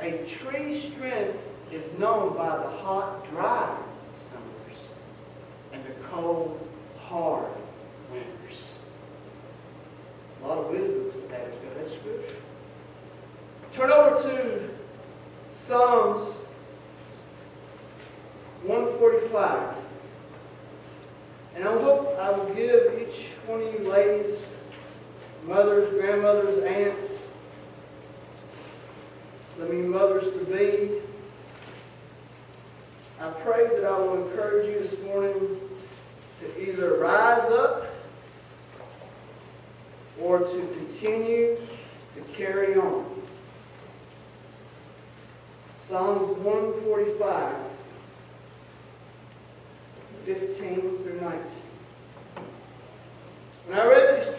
A tree's strength is known by the hot, dry summers and the cold, hard winters. A lot of wisdom's added to that scripture. Turn over to Psalms 145. And I hope I will give each one of you ladies, mothers, grandmothers, aunts, some of you mothers to be, I pray that I will encourage you this morning to either rise up or to continue to carry on. Psalms 145, 15 through 19. When I read these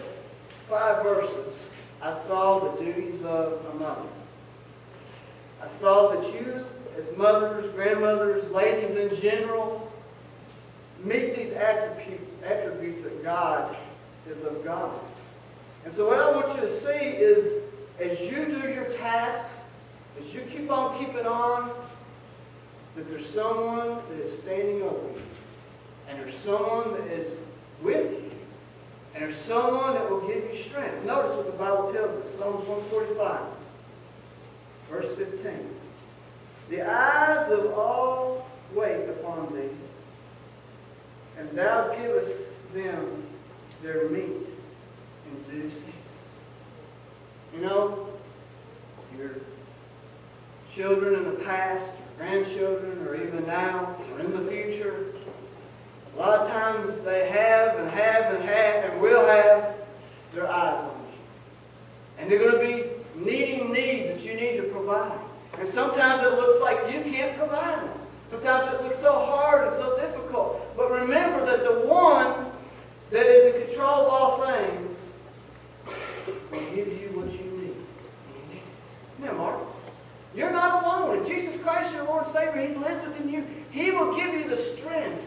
5 verses, I saw the duties of a mother. I saw that you, as mothers, grandmothers, ladies in general, meet these attributes that God is of God. And so what I want you to see is, as you do your tasks, as you keep on keeping on, that there's someone that is standing over you. And there's someone that is with you. And there's someone that will give you strength. Notice what the Bible tells us. Psalms 145, verse 15. The eyes of all wait upon thee, and thou givest them their meat in due season. You know, your children in the past, your grandchildren, or even now, or in the future, a lot of times they have and will have their eyes on you. And they're going to be needing needs that you need to provide. And sometimes it looks like you can't provide them. Sometimes it looks so hard and so difficult. But remember that the one that is in control of all things will give you what you need. Isn't that marvelous? You're not alone. And Jesus Christ, your Lord and Savior, He lives within you. He will give you the strength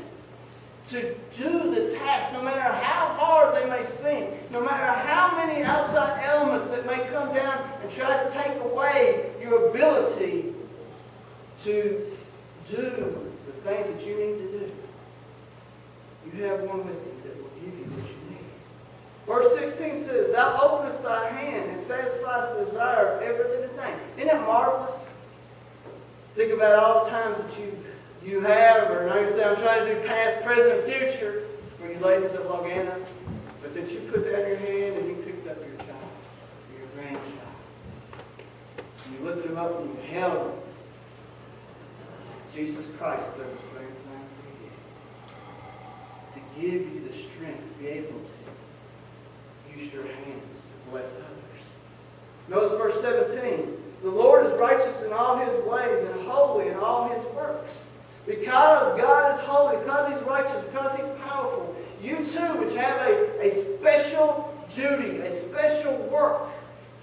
to do the task, no matter how hard they may seem, no matter how many outside elements that may come down and try to take away your ability to do the things that you need to do. You have one with you that will give you what you need. Verse 16 says, Thou openest thy hand and satisfiest the desire of every living thing. Isn't that marvelous? Think about all the times that you have, or like I said, I'm trying to do past, present, and future for you ladies of Logana, but that you put that in your hand and you picked up your child, or your grandchild. And you lifted them up and you held them. Jesus Christ does the same thing for you. To give you the strength to be able to use your hands to bless others. Notice verse 17. The Lord is righteous in all His ways and holy in all His works. Because God is holy, because He's righteous, because He's powerful, you too, which have a special duty, a special work,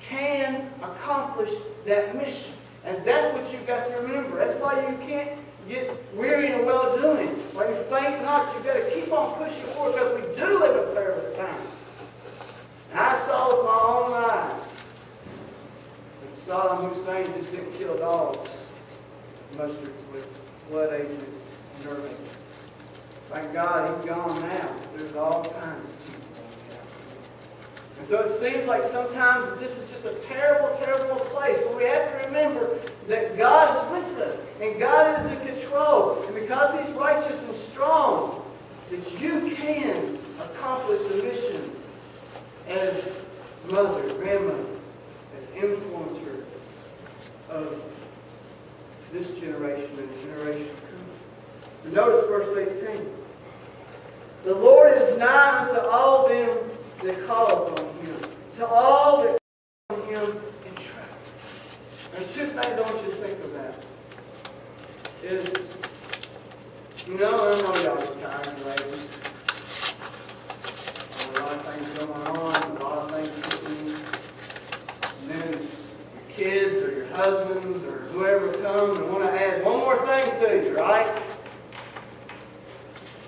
can accomplish that mission. And that's what you've got to remember. That's why you can't get weary in well-doing. Why you faint not, you've got to keep on pushing forward, because we do live in perilous times. And I saw with my own eyes that Saddam Hussein just didn't kill dogs mustard with blood agent and nerve agent. Thank God He's gone now. There's all kinds of people going down. And so it seems like sometimes that this is just a terrible, terrible place. But we have to remember that God is with us. And God is in control. And because He's righteous and strong, that you can accomplish the mission as mother, grandmother, as influencer of this generation and the generation to come. And notice verse 18. The Lord is nigh unto all them that call upon Him, to all that call upon Him in trust. There's 2 things I want you to think about. Is, I know y'all are tired, ladies. There's a lot of things going on, a lot of things happening. And then your kids or your husbands or whoever comes and want to add one more thing to you, right?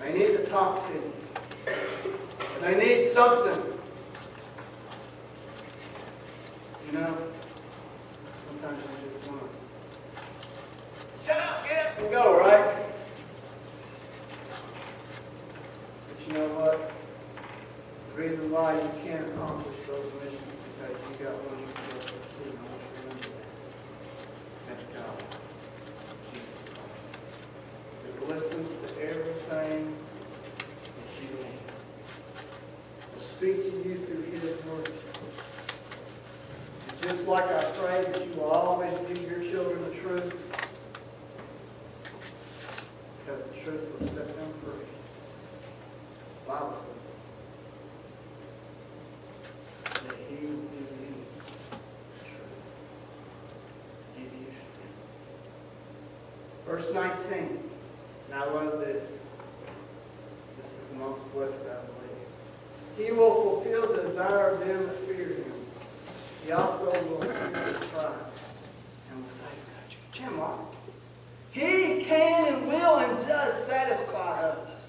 They need to talk to you. They need something. You know, sometimes you just want to can go, right? But you know what? The reason why you can't accomplish those missions is because you got one you can go to. And I want you to remember that. That's God, Jesus Christ. That listens to everything that you need. Will speak to you through His Word. And just like I pray that you will always give your children the truth, because the truth will set them free. The Bible says that He will give you the truth. Give you strength. Verse 19. And I love this. This is the most blessed, I believe. He will fulfill the desire of them that fear Him. He also will hear their cry and will say, Jim Marcus, He can and will and does satisfy us.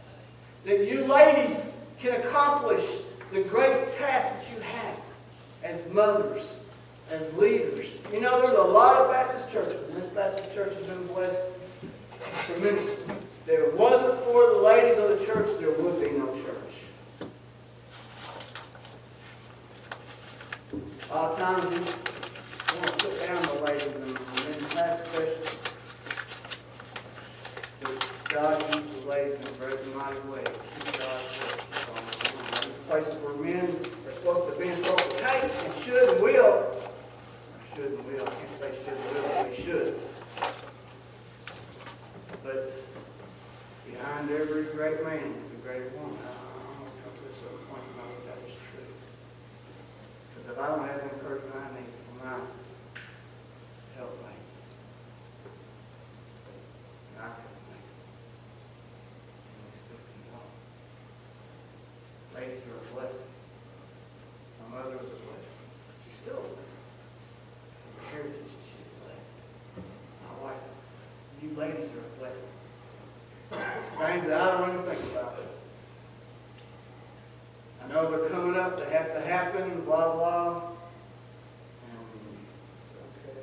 That you ladies can accomplish the great task that you have as mothers, as leaders. You know, there's a lot of Baptist churches, and this Baptist church has been blessed tremendously. If it wasn't for the ladies of the church, there would be no church. A lot of times we want to put down the ladies and men class especially. But God uses the ladies in a very mighty way to keep God's work on. There's places where men are supposed to be supposed to take and should and will. Should and will. I can't say should and will, but we should. But behind every great man is a great woman. I almost come to a certain point to know that is true. Because if I don't have the encouragement I need from my helpmate, I can make it. And we still can go. Ladies are a blessing. My mother was a blessing. She's still a blessing. The heritage that she has left. My wife is a blessing. You ladies are a blessing. It's things that I don't even think about. I know they're coming up, they have to happen, blah, blah. And it's okay.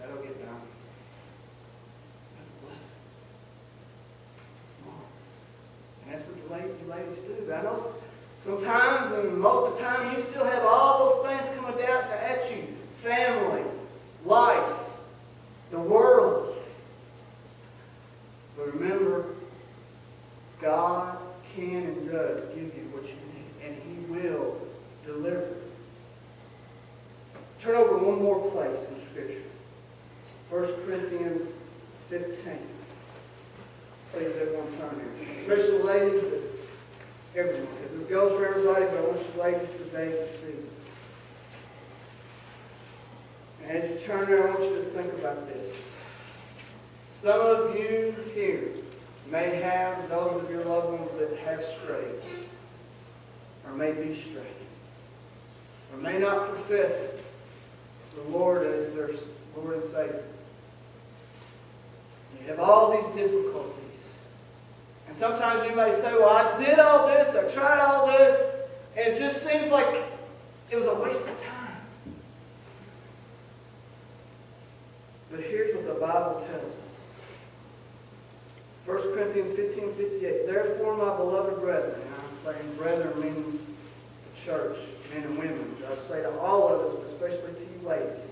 That'll get done. That's a blessing. It's marvelous. And that's what you ladies do. But I know sometimes, and most of the time, you still have all those things coming down at you. Family, life, the world. But remember, God can and does give you what you need, and He will deliver. Turn over to one more place in Scripture. 1 Corinthians 15. Please, everyone turn here. Especially ladies, but everyone, because this goes for everybody, but I want you ladies today to see this. And as you turn there, I want you to think about this. Some of you here may have those of your loved ones that have strayed, or may be strayed, or may not profess the Lord as their Lord and Savior. You have all these difficulties. And sometimes you may say, well, I did all this, I tried all this, and it just seems like it was a waste of time. But here's what the Bible tells us. 1 Corinthians 15:58. Therefore, my beloved brethren, and I'm saying brethren means the church, men and women. I say to all of us, but especially to you ladies,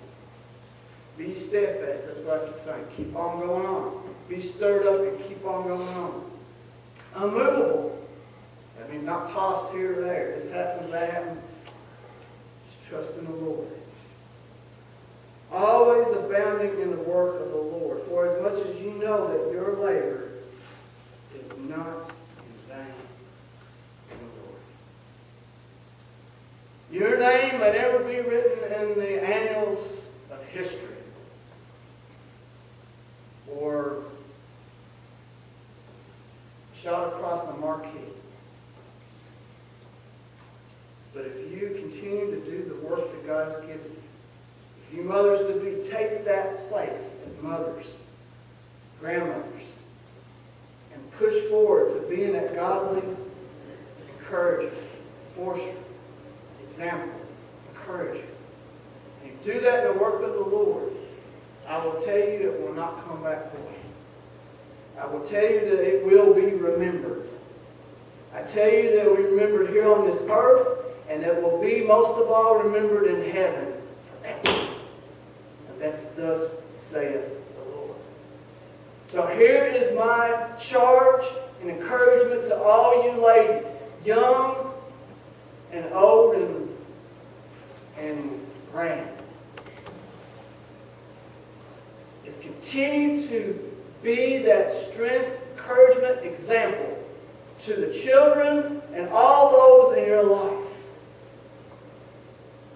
be steadfast. That's what I keep saying. Keep on going on. Be stirred up and keep on going on. Unmovable. That means not tossed here or there. This happens, that happens. Just trust in the Lord. Always abounding in the work of the Lord. For as much as you know that your labor is not in vain in the Lord. Your name may never be written in the annals of history or shot across a marquee. But if you continue to do the work that God has given you, if you mothers to be, take that place as mothers, grandmothers, and push forward to being that godly encourager, enforcer, example, encourager. And you do that in the work of the Lord, I will tell you it will not come back void. I will tell you that it will be remembered. I tell you that it will be remembered here on this earth, and it will be most of all remembered in heaven forever. And that's thus saith the Lord. So here is my charge and encouragement to all you ladies, young and old and grand. Is continue to be that strength, encouragement, example to the children and all those in your life.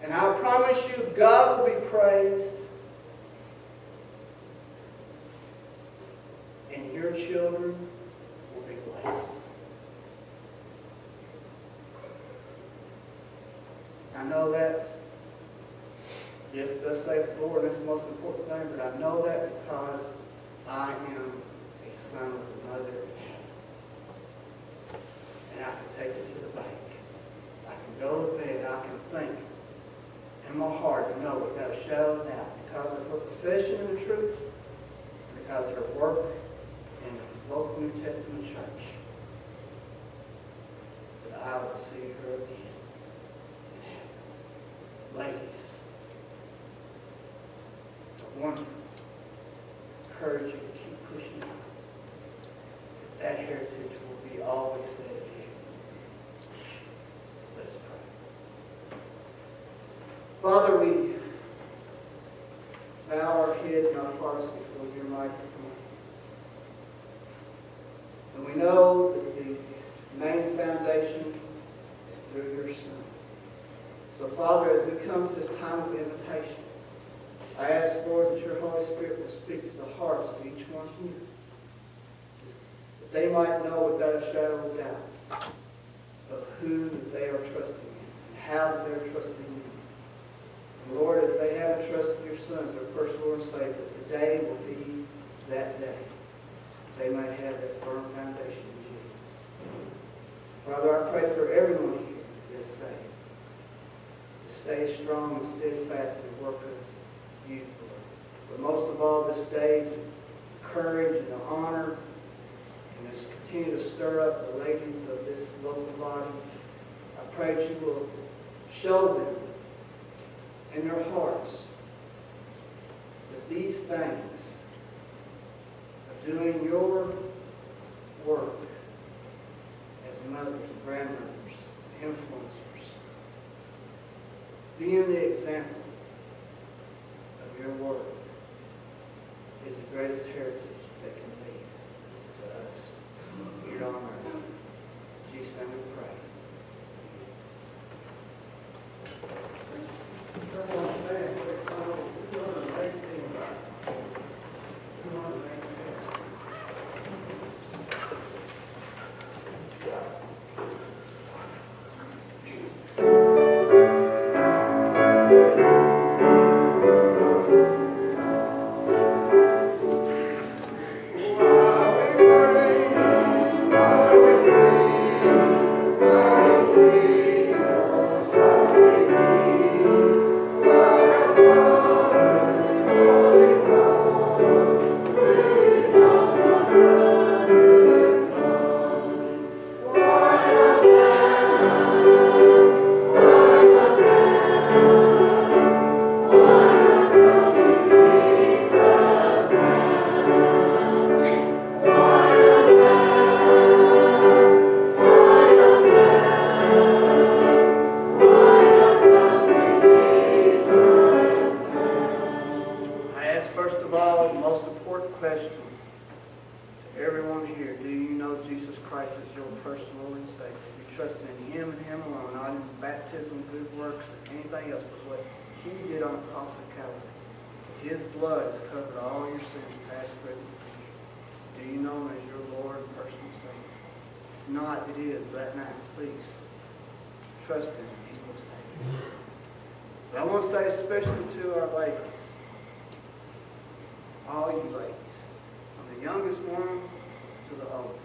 And I promise you, God will be praised, and your children will be blessed. I know that, yes, thus saith the Lord, that's the most important thing, but I know that because I am a son of the mother in heaven. And I can take it to the bank. I can go to bed, I can think in my heart and know without a shadow of doubt, because of her profession in the truth, and because of her work in the local New Testament church, that I will see her again in heaven. Ladies, it's wonderful. Encourage you to keep pushing on. That heritage will be always said of you. Let us pray. Father, we bow our heads and our hearts before your microphone. And we know that the main foundation is through your Son. So, Father, as we come to this time of invitation, I ask, Lord, that your Holy Spirit will speak to the hearts of each one here, that they might know without a shadow of doubt of who they are trusting in and how they're trusting in you. And Lord, if they haven't trusted your Son as their personal Lord and Savior, today will be that day. They might have that firm foundation in Jesus. Father, I pray for everyone here that is saved, to stay strong and steadfast in the work of you, Lord. But most of all this day, the courage and the honor, and just continue to stir up the ladies of this local body. I pray that you will show them in their hearts that these things of doing your work as mothers, grandmothers, influencers, being the example your word is the greatest heritage that can be to us here on earth. In Jesus' name we pray. His blood has covered all your sins, past, present, future. Do you know him as your Lord and personal Savior? If not, it is right now. Please trust him and he will save you. But I want to say especially to our ladies, all you ladies, from the youngest one to the oldest,